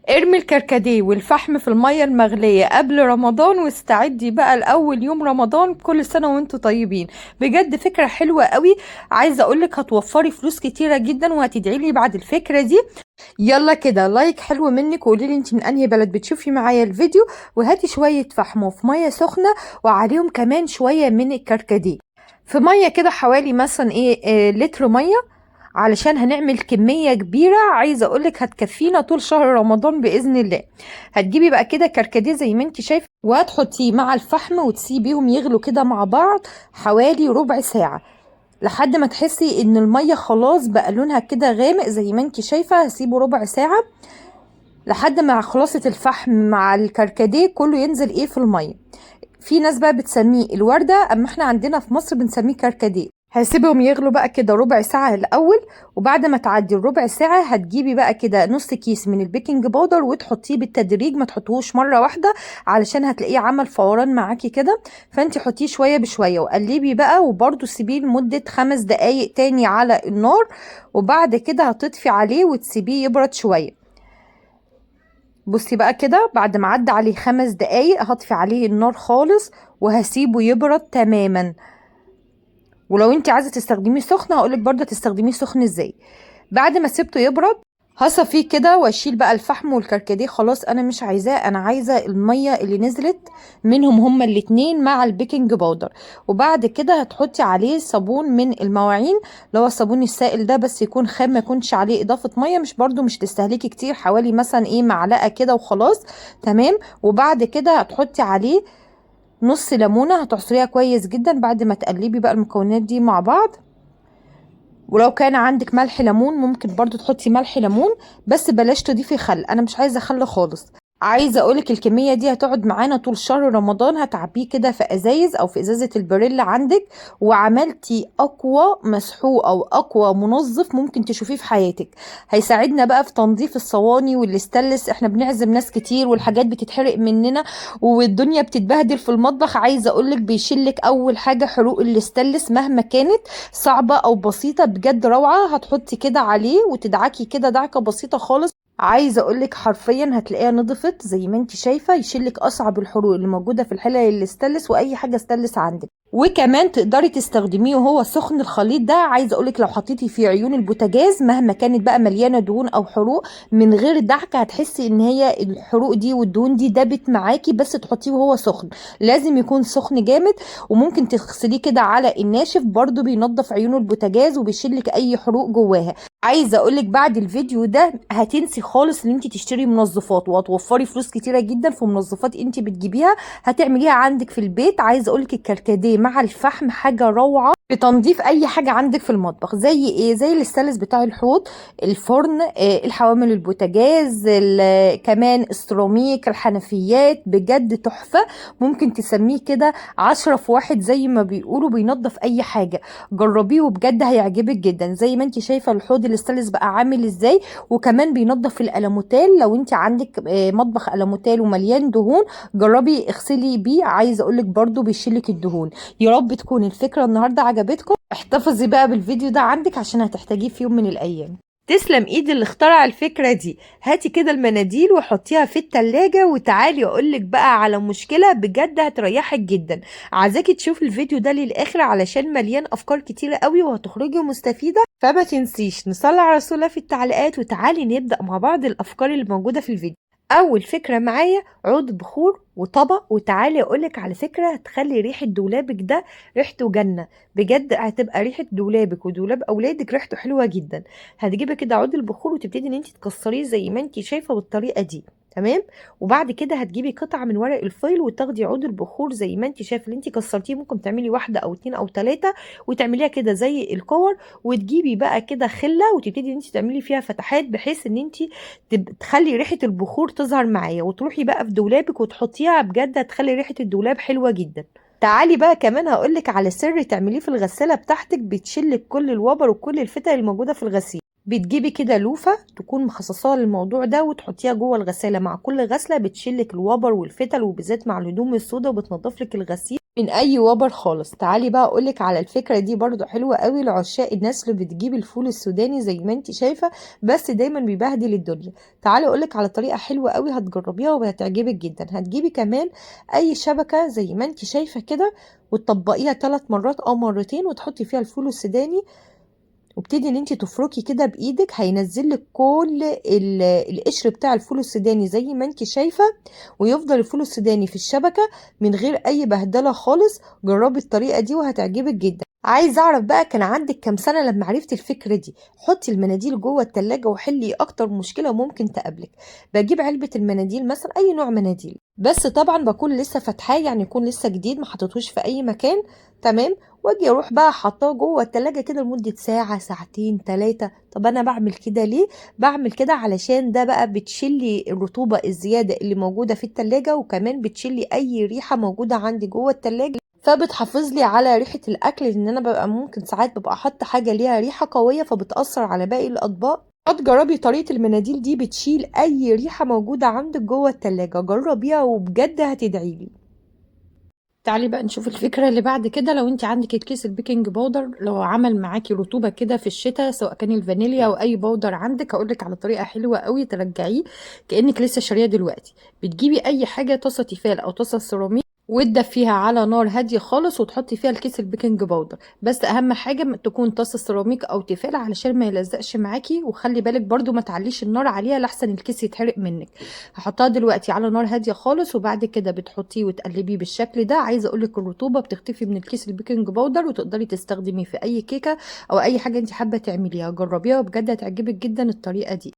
ارمي الكركديه والفحم في المية المغلية قبل رمضان واستعدي بقى لأول يوم رمضان. كل سنة وانتوا طيبين. بجد فكرة حلوة قوي. عايزة اقولك هتوفري فلوس كتيرة جدا وهتدعيلي بعد الفكرة دي. يلا كده لايك حلو منك وقوليلي انت من انهي بلد بتشوفي معايا الفيديو. وهاتي شوية فحم في مية سخنة وعليهم كمان شوية من الكركديه في مية كده حوالي مثلا لتر مية، علشان هنعمل كمية كبيرة. عايزة اقولك هتكفينا طول شهر رمضان بإذن الله. هتجيبي بقى كده كركديه زي ما انت شايفة وهتحطيه مع الفحم وتسيبيهم يغلوا كده مع بعض حوالي ربع ساعة، لحد ما تحسي ان المية خلاص بقى لونها كده غامق زي ما انت شايفة. هسيبه ربع ساعة لحد ما خلاصة الفحم مع الكركديه كله ينزل في المية. في ناس بقى بتسميه الوردة، اما احنا عندنا في مصر بنسميه كركديه. هسيبهم يغلوا بقى كده ربع ساعة الأول، وبعد ما تعدي الربع ساعة هتجيبي بقى كده نص كيس من البيكنج باودر وتحطيه بالتدريج، ما تحطوهوش مرة واحدة علشان هتلاقيه عمل فوران معاكي كده. فانت حطيه شوية بشوية وقلبي بقى، وبرده سيبيه لمدة 5 دقايق تاني على النار، وبعد كده هتطفي عليه وتسيبيه يبرد شوية. بصي بقى كده بعد ما عدى عليه 5 دقايق هطفي عليه النار خالص وهسيبه يبرد تماما. ولو انت عايزه تستخدميه سخن هقولك برضه تستخدميه سخن ازاي. بعد ما سبته يبرد هصفيه كده واشيل بقى الفحم والكركديه. خلاص انا مش عايزاه، انا عايزه الميه اللي نزلت منهم هما الاتنين مع البيكنج باودر. وبعد كده هتحطي عليه صابون من المواعين اللي هو الصابون السائل ده، بس يكون خام ما يكونش عليه اضافه ميه، مش برضو مش تستهلكي كتير، حوالي مثلا معلقه كده وخلاص. تمام. وبعد كده هتحطي عليه نص ليمونه هتعصريها كويس جدا بعد ما تقلبي بقى المكونات دي مع بعض. ولو كان عندك ملح ليمون ممكن برضو تحطي ملح ليمون، بس بلاش تضيفي خل، انا مش عايزه خل خالص. عايزه اقولك الكميه دي هتقعد معانا طول شهر رمضان. هتعبيه كده في ازايز او في ازازه البريل عندك، وعملتي اقوى مسحوق او اقوى منظف ممكن تشوفيه في حياتك. هيساعدنا بقى في تنظيف الصواني والاستانلس، احنا بنعزم ناس كتير والحاجات بتتحرق مننا والدنيا بتتبهدل في المطبخ. عايزه اقولك بيشيلك اول حاجه حروق الاستانلس مهما كانت صعبة او بسيطة، بجد روعة. هتحطي كده عليه وتدعكي كده دعكة بسيطة خالص. عايزة اقولك حرفيا هتلاقيها نضفت زي ما انت شايفة، يشيلك اصعب الحروق اللي موجودة في الحلل اللي استلس واي حاجة استلس عندك. وكمان تقدري تستخدميه وهو سخن. الخليط ده عايزه اقولك لو حطيتي فيه عيون البوتاجاز مهما كانت بقى مليانه دهون او حروق، من غير دعكه هتحسي ان هي الحروق دي والدهون دي دابت معاكي. بس تحطيه وهو سخن، لازم يكون سخن جامد. وممكن تغسليه كده على الناشف برضو بينظف عيون البوتاجاز وبيشيلك اي حروق جواها. عايزه اقولك بعد الفيديو ده هتنسي خالص ان انت تشتري منظفات، وهتوفري فلوس كتيره جدا في منظفات انت بتجيبيها هتعمليها عندك في البيت. عايزه اقولك الكركديه مع الفحم حاجه روعه في تنظيف اي حاجه عندك في المطبخ. زي زي الاستانلس بتاع الحوض، الفرن، الحوامل البوتاجاز، كمان السيراميك، الحنفيات. بجد تحفه. ممكن تسميه كده 10 في 1 زي ما بيقولوا، بينظف اي حاجه. جربيه وبجد هيعجبك جدا. زي ما انت شايفه الحوض الاستانلس بقى عامل ازاي، وكمان بينظف الالوميتال. لو انت عندك مطبخ الوميتال ومليان دهون جربي اغسلي بيه. عايزه اقولك برضو بيشيلك الدهون. يا رب تكون الفكره النهارده عجبتكم. احتفظي بقى بالفيديو ده عندك عشان هتحتاجيه في يوم من الايام. تسلم ايد اللي اخترع الفكرة دي. هاتي كده المناديل وحطيها في التلاجة وتعالي اقولك بقى على مشكلة بجد هتريحك جدا. عايزاكي تشوفي الفيديو ده للاخر علشان مليان افكار كتيرة قوي وهتخرجي مستفيدة. فما تنسيش نصلي على رسول الله في التعليقات، وتعالي نبدأ مع بعض الافكار اللي موجودة في الفيديو. اول فكرة معايا عود بخور وطبق. وتعالي اقولك على فكرة هتخلي ريحة دولابك ده ريحته جنة. بجد هتبقى ريحة دولابك ودولاب اولادك ريحته حلوة جدا. هتجيبي كده عود البخور وتبتدي ان انت تكسريه زي ما انت شايفة بالطريقة دي. تمام. وبعد كده هتجيبي قطعة من ورق الفويل وتاخدي عود البخور زي ما انت شايفه اللي انت كسرتيه، ممكن تعملي واحدة او اتنين او تلاتة وتعمليها كده زي الكور. وتجيبي بقى كده خلة وتبتدي ان انت تعملي فيها فتحات بحيث ان انت تخلي ريحة البخور تظهر معايا، وتروحي بقى في دولابك وتحطيها. بجد هتخلي ريحة الدولاب حلوة جدا. تعالي بقى كمان هقولك على سر تعمليه في الغسالة بتاعتك بتشلك كل الوبر وكل الفتل الموجودة في الغسيل. بتجيبي كده لوفة تكون مخصصاها للموضوع ده وتحطيها جوه الغسالة. مع كل غسلة بتشلك الوبر والفتل، وبالذات مع الهدوم السوداء، وبتنضف لك الغسيل من اي وبر خالص. تعالي بقى اقولك على الفكره دي برضو حلوه قوي لعشاق الناس اللي بتجيب الفول السوداني زي ما انت شايفه بس دايما بيبهدل الدنيا. تعالي اقولك على طريقه حلوه قوي هتجربيها وهتعجبك جدا. هتجيبي كمان اي شبكه زي ما انت شايفه كده وتطبقيها 3 مرات او مرتين وتحطي فيها الفول السوداني، وابتدي ان انت تفركي كده بايدك هينزل لك كل القشر بتاع الفول السوداني زي ما انت شايفه، ويفضل الفول السوداني في الشبكه من غير اي بهدله خالص. جربي الطريقه دي وهتعجبك جدا. عايز اعرف بقى كان عندك كام سنه لما عرفتي الفكره دي؟ حطي المناديل جوه التلاجة وحلي اكتر مشكله ممكن تقابلك. بجيب علبه المناديل مثلا اي نوع مناديل، بس طبعا بكون لسه فاتحاه يعني يكون لسه جديد ما حطيتهوش في اي مكان، تمام. واجي اروح بقى حاطاه جوه التلاجة كده لمدة ساعة ساعتين 3. طب انا بعمل كده ليه؟ بعمل كده علشان ده بقى بتشيلي الرطوبة الزيادة اللي موجودة في التلاجة، وكمان بتشيلي اي ريحة موجودة عندي جوه التلاجة، فبتحافظ لي على ريحة الاكل، لان انا ببقى ممكن ساعات ببقى حاطة حاجة ليها ريحة قوية فبتأثر على باقي الاطباق. جربي طريقة المناديل دي بتشيل اي ريحة موجودة عندك جوه التلاجة، جربيها وبجد هتدعيلي. تعالي بقى نشوف الفكرة اللي بعد كده. لو انت عندك الكيس البيكنج باودر لو عمل معاكي رطوبة كده في الشتاء سواء كان الفانيليا او اي باودر عندك، هقولك على طريقة حلوة قوي ترجعيه كأنك لسه شاريه دلوقتي. بتجيبي اي حاجة طاسة تيفال او طاسة سيراميك وتدفيها على نار هاديه خالص وتحطي فيها الكيس البيكنج باودر، بس اهم حاجه تكون طاسه سيراميك او تيفال علشان ما يلزقش معاكي، وخلي بالك برضو ما تعليش النار عليها لحسن الكيس يتحرق منك. هحطها دلوقتي على نار هاديه خالص وبعد كده بتحطيه وتقلبيه بالشكل ده. عايزه اقولك الرطوبه بتختفي من الكيس البيكنج باودر وتقدري تستخدميه في اي كيكه او اي حاجه انت حابه تعمليها. جربيها وبجد هتعجبك جدا الطريقه دي.